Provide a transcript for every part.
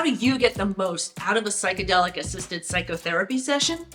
do you get the most out of a psychedelic-assisted psychotherapy session?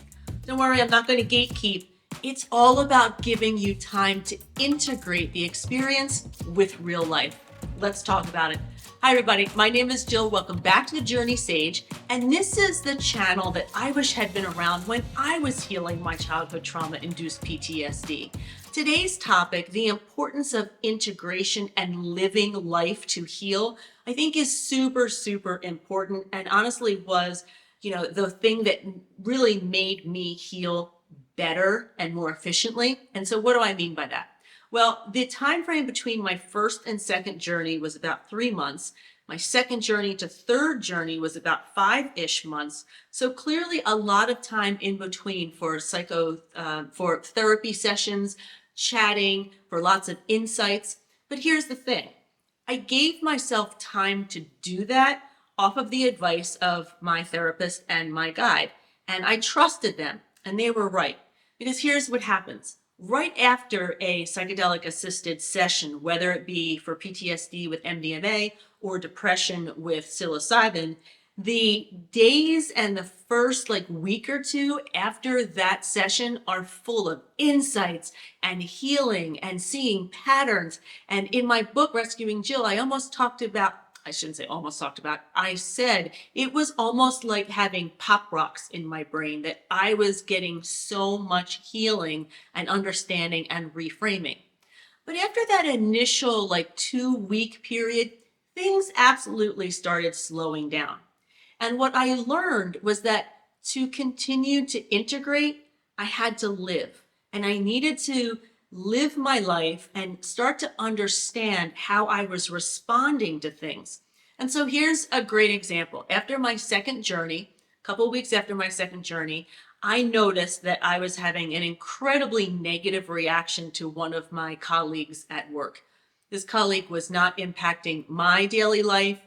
Don't worry, I'm not going to gatekeep. It's all about giving you time to integrate the experience with real life. Let's talk about it. Hi everybody, my name is Jill. Welcome back to the Journey Sage, and this is the channel that I wish had been around when I was healing my childhood trauma-induced PTSD. Today's topic, the importance of integration and living life to heal, I think is super, super important, and honestly was, the thing that really made me heal better and more efficiently. And so what do I mean by that? Well, the time frame between my first and second journey was about 3 months. My second journey to third journey was about 5-ish months. So clearly a lot of time in between for for therapy sessions, chatting, for lots of insights. But here's the thing. I gave myself time to do that off of the advice of my therapist and my guide. And I trusted them, and they were right. Because here's what happens. Right after a psychedelic-assisted session, whether it be for PTSD with MDMA or depression with psilocybin, the days and the first week or two after that session are full of insights and healing and seeing patterns. And in my book, Rescuing Jill, I said it was almost like having pop rocks in my brain, that I was getting so much healing and understanding and reframing. But after that initial 2-week period, things absolutely started slowing down. And what I learned was that to continue to integrate, I had to live. And I needed to live my life and start to understand how I was responding to things. And so here's a great example. After my second journey, a couple weeks after my second journey, I noticed that I was having an incredibly negative reaction to one of my colleagues at work. This colleague was not impacting my daily life.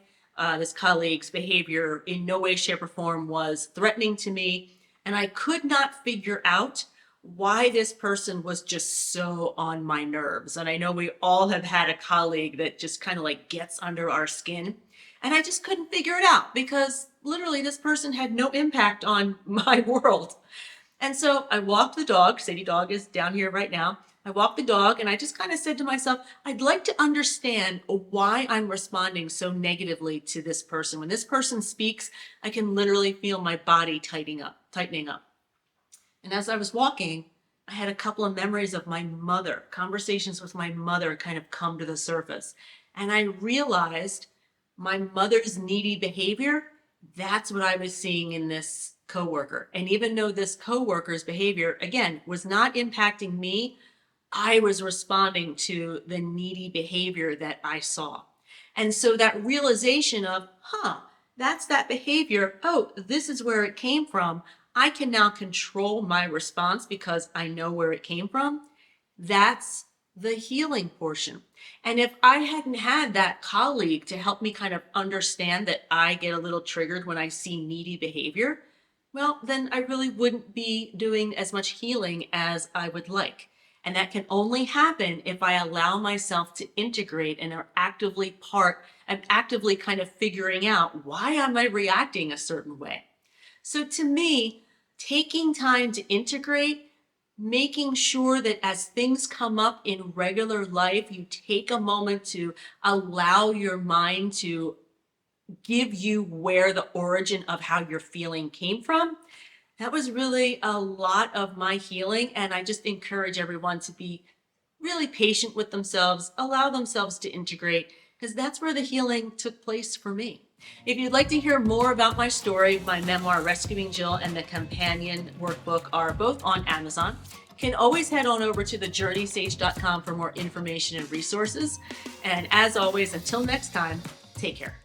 This colleague's behavior in no way, shape, or form was threatening to me. And I could not figure out why this person was just so on my nerves. And I know we all have had a colleague that just kind of gets under our skin. And I just couldn't figure it out because literally this person had no impact on my world. And so I walked the dog. Sadie dog is down here right now. I walked the dog and I just kind of said to myself, I'd like to understand why I'm responding so negatively to this person. When this person speaks, I can literally feel my body tightening up. And as I was walking, I had a couple of memories of my mother, conversations with my mother kind of come to the surface. And I realized my mother's needy behavior, that's what I was seeing in this coworker. And even though this coworker's behavior, again, was not impacting me, I was responding to the needy behavior that I saw. And so that realization of, that's that behavior. Oh, this is where it came from. I can now control my response because I know where it came from. That's the healing portion. And if I hadn't had that colleague to help me kind of understand that I get a little triggered when I see needy behavior, well, then I really wouldn't be doing as much healing as I would like. And that can only happen if I allow myself to integrate and are actively kind of figuring out, why am I reacting a certain way? So to me, taking time to integrate, making sure that as things come up in regular life, you take a moment to allow your mind to give you where the origin of how you're feeling came from. That was really a lot of my healing, and I just encourage everyone to be really patient with themselves, allow themselves to integrate, because that's where the healing took place for me. If you'd like to hear more about my story, my memoir, Rescuing Jill, and the companion workbook are both on Amazon. You can always head on over to thejourneysage.com for more information and resources. And as always, until next time, take care.